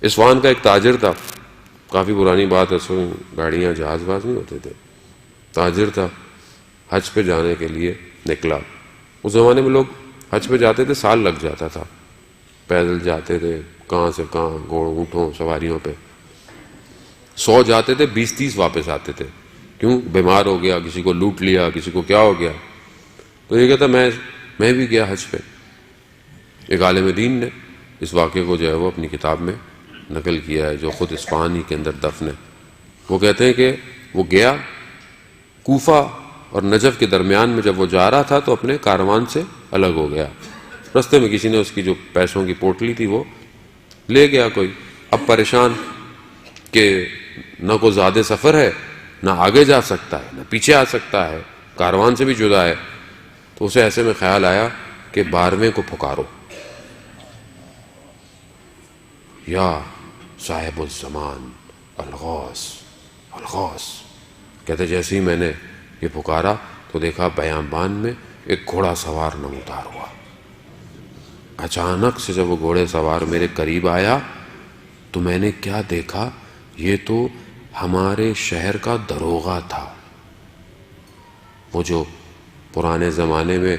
Isfahan کا ایک تاجر تھا، کافی پرانی بات ہے، سو گاڑیاں جہاز باز نہیں ہوتے تھے، تاجر تھا، حج پہ جانے کے لیے نکلا۔ اس زمانے میں لوگ حج پہ جاتے تھے، سال لگ جاتا تھا، پیدل جاتے تھے، کہاں سے کہاں، گھوڑ اونٹوں سواریوں پہ، 100 جاتے تھے، 20-30 واپس آتے تھے۔ کیوں؟ بیمار ہو گیا، کسی کو لوٹ لیا، کسی کو کیا ہو گیا۔ تو یہ کہتا میں بھی گیا حج پہ۔ ایک عالم دین نے اس واقعے کو جو ہے وہ اپنی کتاب میں نقل کیا ہے، جو خود اصفہان ہی کے اندر دفن ہے۔ وہ کہتے ہیں کہ وہ گیا کوفہ اور نجف کے درمیان میں، جب وہ جا رہا تھا تو اپنے کاروان سے الگ ہو گیا۔ رستے میں کسی نے اس کی جو پیسوں کی پوٹلی تھی وہ لے گیا کوئی۔ اب پریشان کہ نہ کوئی زیادہ سفر ہے، نہ آگے جا سکتا ہے، نہ پیچھے آ سکتا ہے، کاروان سے بھی جدا ہے۔ تو اسے ایسے میں خیال آیا کہ 12ویں کو پکارو، یا صاحب الزمان الغوث الغوث۔ کہتے جیسے ہی میں نے یہ پکارا تو دیکھا بیابان میں ایک گھوڑا سوار نمودار ہوا۔ اچانک سے جب وہ گھوڑے سوار میرے قریب آیا تو میں نے کیا دیکھا، یہ تو ہمارے شہر کا دروغہ تھا، وہ جو پرانے زمانے میں،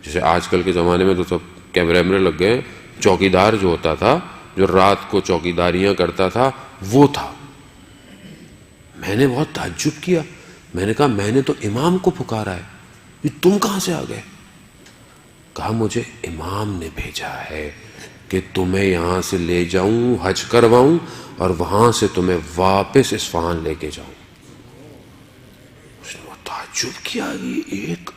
جیسے آج کل کے زمانے میں تو سب کیمرے لگ گئے، چوکیدار جو ہوتا تھا، جو رات کو چوکیداریاں کرتا تھا، وہ تھا۔ میں نے بہت تعجب کیا، میں نے کہا میں نے تو امام کو پکارا ہے، یہ تم کہاں سے آ گئے؟ کہا مجھے امام نے بھیجا ہے کہ تمہیں یہاں سے لے جاؤں، حج کرواؤں اور وہاں سے تمہیں واپس اصفہان لے کے جاؤں۔ اس نے بہت تعجب کیا، یہ ایک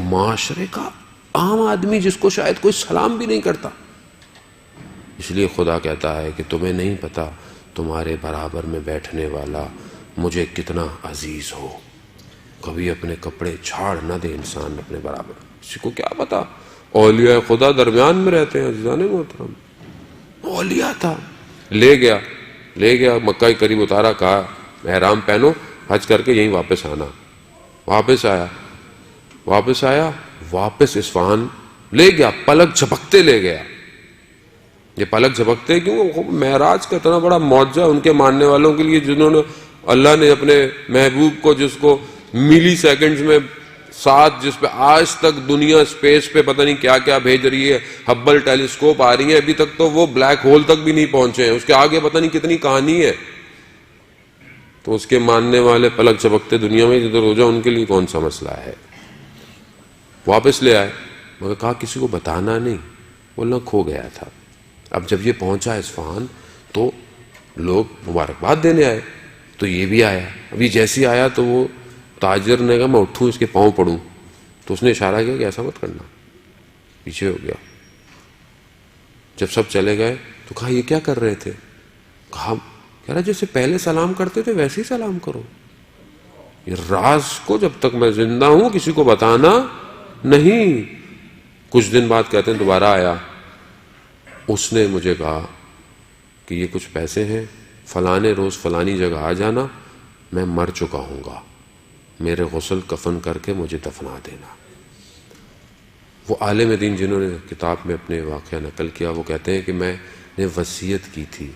معاشرے کا عام آدمی جس کو شاید کوئی سلام بھی نہیں کرتا۔ اس لیے خدا کہتا ہے کہ تمہیں نہیں پتا تمہارے برابر میں بیٹھنے والا مجھے کتنا عزیز ہو۔ کبھی اپنے کپڑے چھاڑ نہ دے انسان اپنے برابر، کسی کو کیا پتا، اولیاء خدا درمیان میں رہتے ہیں عزیزان محترم۔ اولیاء تھا، لے گیا مکہ کے قریب اتارا، کہا احرام پہنو، حج کر کے یہیں واپس آنا۔ واپس آیا واپس اصفہان لے گیا، پلک جھپکتے لے گیا۔ یہ پلک جھپکتے کیوں؟ معراج کا اتنا بڑا معجزہ ان کے ماننے والوں کے لیے، جنہوں نے اللہ نے اپنے محبوب کو، جس کو ملی سیکنڈز میں ساتھ، جس پہ آج تک دنیا اسپیس پہ پتہ نہیں کیا کیا بھیج رہی ہے، ہبل ٹیلیسکوپ آ رہی ہیں، ابھی تک تو وہ بلیک ہول تک بھی نہیں پہنچے ہیں، اس کے آگے پتہ نہیں کتنی کہانی ہے۔ تو اس کے ماننے والے پلک جھپکتے دنیا میں جدھر ہو جائے، ان کے لیے کون سا مسئلہ ہے۔ واپس لے آئے، مگر کہا کسی کو بتانا نہیں، بولنا کھو گیا تھا۔ اب جب یہ پہنچا اصفہان تو لوگ مبارکباد دینے آئے، تو یہ بھی آیا۔ ابھی جیسی آیا تو وہ تاجر نے کہا میں اٹھوں اس کے پاؤں پڑوں، تو اس نے اشارہ کیا کہ ایسا مت کرنا، پیچھے ہو گیا۔ جب سب چلے گئے تو کہا یہ کیا کر رہے تھے؟ کہا کہہ رہا جیسے پہلے سلام کرتے تھے ویسے ہی سلام کرو، یہ راز کو جب تک میں زندہ ہوں کسی کو بتانا نہیں۔ کچھ دن بعد کہتے ہیں دوبارہ آیا، اس نے مجھے کہا کہ یہ کچھ پیسے ہیں، فلانے روز فلانی جگہ آ جانا، میں مر چکا ہوں گا، میرے غسل کفن کر کے مجھے دفنا دینا۔ وہ عالم دین جنہوں نے کتاب میں اپنے واقعہ نقل کیا، وہ کہتے ہیں کہ میں نے وصیت کی تھی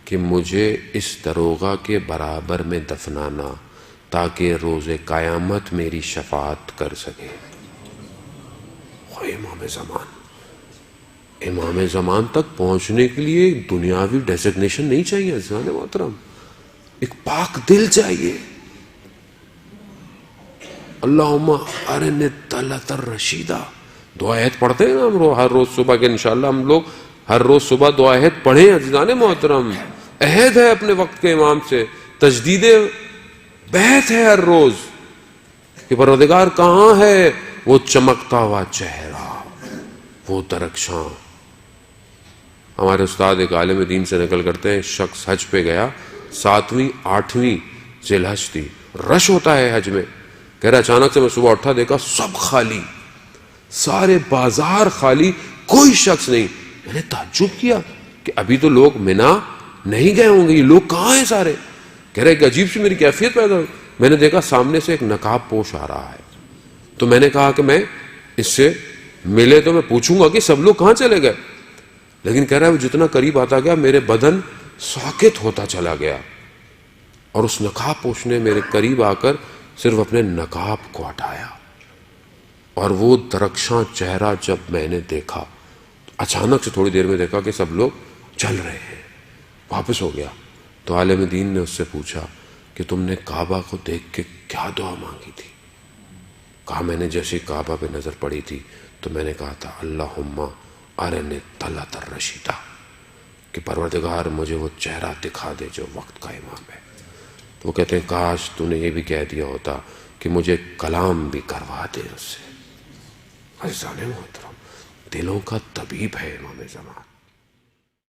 کہ مجھے اس دروغہ کے برابر میں دفنانا تاکہ روز قیامت میری شفاعت کر سکے۔ امام زمان تک پہنچنے کے لیے دنیاوی ڈیزگنیشن نہیں چاہیے عزیزان محترم، ایک پاک دل چاہیے۔ اللہم ارنی الطلعۃ الرشیدہ، دعا عہد پڑھتے ہیں نا ہم ہر روز صبح کے، انشاءاللہ ہم لوگ ہر روز صبح دعا عہد پڑھیں عزیزان محترم۔ عہد ہے اپنے وقت کے امام سے، تجدید بیعت ہے ہر روز کہ پروردگار کہاں ہے وہ چمکتا ہوا چہرہ، وہ درخشاں۔ ہمارے استاد ایک عالم دین سے نقل کرتے ہیں، شخص حج پہ گیا، 7ویں 8ویں ذی الحج تھی، رش ہوتا ہے حج میں، کہہ رہا اچانک سے میں صبح اٹھا، دیکھا سب خالی، سارے بازار خالی، کوئی شخص نہیں۔ میں نے تعجب کیا کہ ابھی تو لوگ منا نہیں گئے ہوں گے، یہ لوگ کہاں ہیں سارے؟ کہہ رہے ایک عجیب سی میری کیفیت پیدا ہوئی، میں نے دیکھا سامنے سے ایک نقاب پوش آ رہا ہے، تو میں نے کہا کہ میں اس سے ملے تو میں پوچھوں گا کہ سب لوگ کہاں چلے گئے؟ لیکن کہہ رہا ہے وہ جتنا قریب آتا گیا میرے بدن ساکت ہوتا چلا گیا، اور اس نقاب پوش نے میرے قریب آ کر صرف اپنے نقاب کو ہٹایا، اور وہ درخشاں چہرہ جب میں نے دیکھا، اچانک سے تھوڑی دیر میں دیکھا کہ سب لوگ چل رہے ہیں، واپس ہو گیا۔ تو عالم دین نے اس سے پوچھا کہ تم نے کعبہ کو دیکھ کے کیا دعا مانگی تھی؟ کہا میں نے جیسے کعبہ پہ نظر پڑی تھی تو میں نے کہا تھا اللہم ارنی طلعت الرشیدہ، کہ پروردگار مجھے وہ چہرہ دکھا دے جو وقت کا امام ہے۔ تو وہ کہتے ہیں کاش تو نے یہ بھی کہہ دیا ہوتا کہ مجھے کلام بھی کروا دے اس سے۔ عزیزان محترم، دلوں کا طبیب ہے امام زمان۔